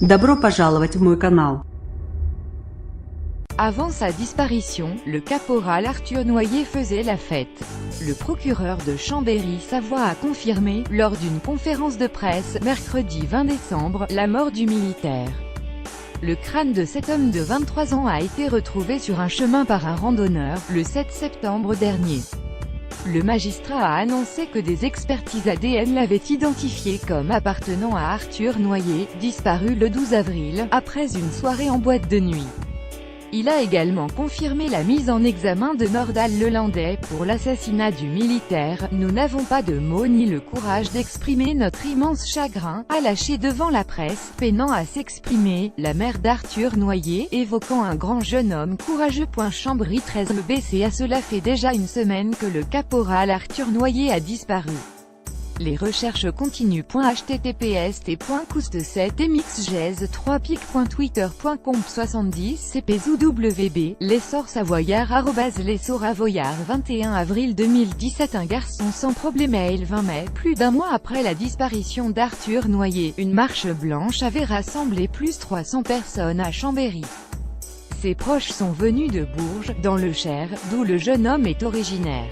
Добро пожаловать в мой канал. Avant sa disparition, le caporal Arthur Noyer faisait la fête. Le procureur de Chambéry-Savoie a confirmé, lors d'une conférence de presse, mercredi 20 décembre, la mort du militaire. Le crâne de cet homme de 23 ans a été retrouvé sur un chemin par un randonneur, le 7 septembre dernier. Le magistrat a annoncé que des expertises ADN l'avaient identifié comme appartenant à Arthur Noyer, disparu le 12 avril, après une soirée en boîte de nuit. Il a également confirmé la mise en examen de Nordal Lelandais pour l'assassinat du militaire. Nous n'avons pas de mots ni le courage d'exprimer notre immense chagrin, a lâché devant la presse, peinant à s'exprimer, la mère d'Arthur Noyer, évoquant un grand jeune homme courageux. Chambéry 13 BCA. Cela fait déjà une semaine que le caporal Arthur Noyer a disparu. Les recherches continuent. https://t.couste7mxgez3pic.twitter.com 70 cpzouwb l'essor savoyard @l'essor avoyard 21 avril 2017. Un garçon sans problème. Mail 20 mai. Plus d'un mois après la disparition d'Arthur Noyer, une marche blanche avait rassemblé plus 300 personnes à Chambéry. Ses proches sont venus de Bourges, dans le Cher, d'où le jeune homme est originaire.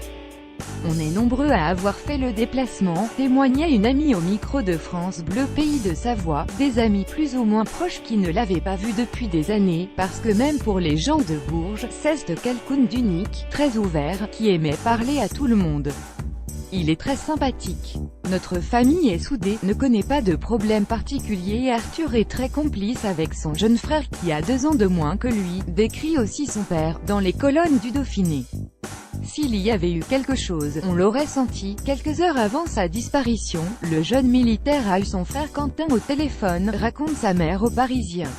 On est nombreux à avoir fait le déplacement, témoignait une amie au micro de France Bleu Pays de Savoie, des amis plus ou moins proches qui ne l'avaient pas vu depuis des années, parce que même pour les gens de Bourges, c'est quelqu'un d'unique, très ouvert, qui aimait parler à tout le monde. Il est très sympathique. Notre famille est soudée, ne connaît pas de problème particulier et Arthur est très complice avec son jeune frère qui a 2 ans de moins que lui, décrit aussi son père, dans les colonnes du Dauphiné. S'il y avait eu quelque chose, on l'aurait senti. Quelques heures avant sa disparition, le jeune militaire a eu son frère Quentin au téléphone, raconte sa mère aux Parisiens.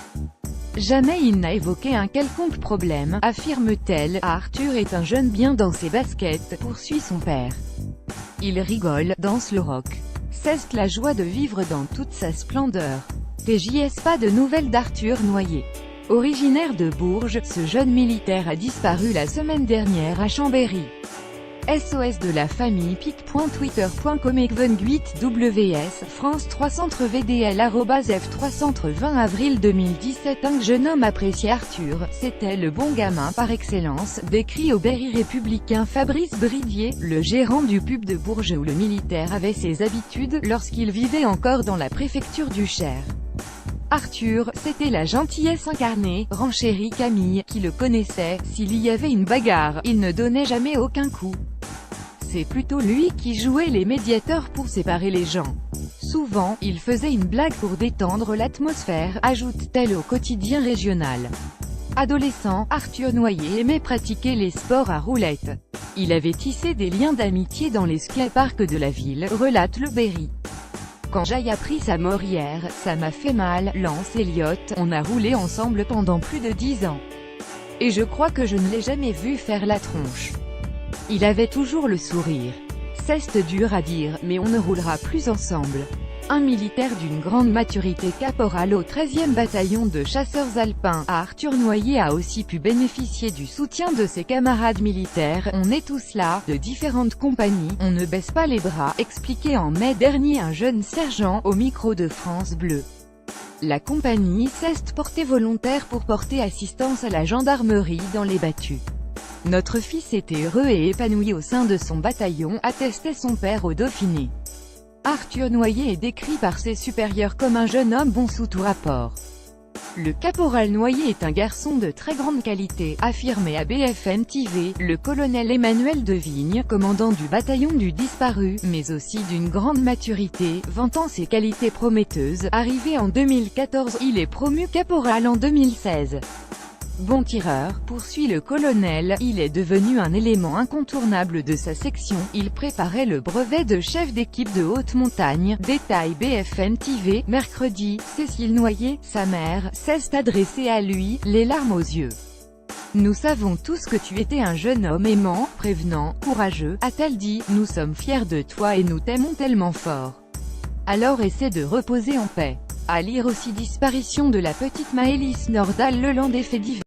Jamais il n'a évoqué un quelconque problème, affirme-t-elle. Arthur est un jeune bien dans ses baskets, poursuit son père. Il rigole, danse le rock. C'est la joie de vivre dans toute sa splendeur. TJS. Pas de nouvelles d'Arthur Noyer. Originaire de Bourges, ce jeune militaire a disparu la semaine dernière à Chambéry. SOS de la famille pic.twitter.com Even8WS France 3 Centre VDL @F3 Centre 20 avril 2017. Un jeune homme apprécié. Arthur, c'était le bon gamin par excellence, décrit au Berry républicain Fabrice Bridier, le gérant du pub de Bourges où le militaire avait ses habitudes, lorsqu'il vivait encore dans la préfecture du Cher. Arthur, c'était la gentillesse incarnée, renchérit Camille, qui le connaissait. S'il y avait une bagarre, il ne donnait jamais aucun coup. C'est plutôt lui qui jouait les médiateurs pour séparer les gens. Souvent, il faisait une blague pour détendre l'atmosphère, ajoute-t-elle au quotidien régional. Adolescent, Arthur Noyer aimait pratiquer les sports à roulettes. Il avait tissé des liens d'amitié dans les skateparks de la ville, relate le Berry. Quand j'ai appris sa mort hier, ça m'a fait mal, lance Elliott, on a roulé ensemble pendant plus de 10 ans. Et je crois que je ne l'ai jamais vu faire la tronche. Il avait toujours le sourire. C'est dur à dire, mais on ne roulera plus ensemble. Un militaire d'une grande maturité, caporal au 13e bataillon de chasseurs alpins, Arthur Noyer a aussi pu bénéficier du soutien de ses camarades militaires. On est tous là, de différentes compagnies, on ne baisse pas les bras, expliquait en mai dernier un jeune sergent, au micro de France Bleu. La compagnie s'est portée volontaire pour porter assistance à la gendarmerie dans les battues. Notre fils était heureux et épanoui au sein de son bataillon, attestait son père au Dauphiné. Arthur Noyer est décrit par ses supérieurs comme un jeune homme bon sous tout rapport. Le caporal Noyer est un garçon de très grande qualité, affirmait à BFM TV, le colonel Emmanuel Devigne, commandant du bataillon du disparu, mais aussi d'une grande maturité, vantant ses qualités prometteuses. Arrivé en 2014, il est promu caporal en 2016. Bon tireur, poursuit le colonel, il est devenu un élément incontournable de sa section, il préparait le brevet de chef d'équipe de haute montagne, détaille BFM TV, mercredi. Cécile Noyer, sa mère, s'est adressée à lui, les larmes aux yeux. Nous savons tous que tu étais un jeune homme aimant, prévenant, courageux, a-t-elle dit, nous sommes fiers de toi et nous t'aimons tellement fort. Alors essaie de reposer en paix. À lire aussi disparition de la petite Maëlys Nordal Lelandais fait divers.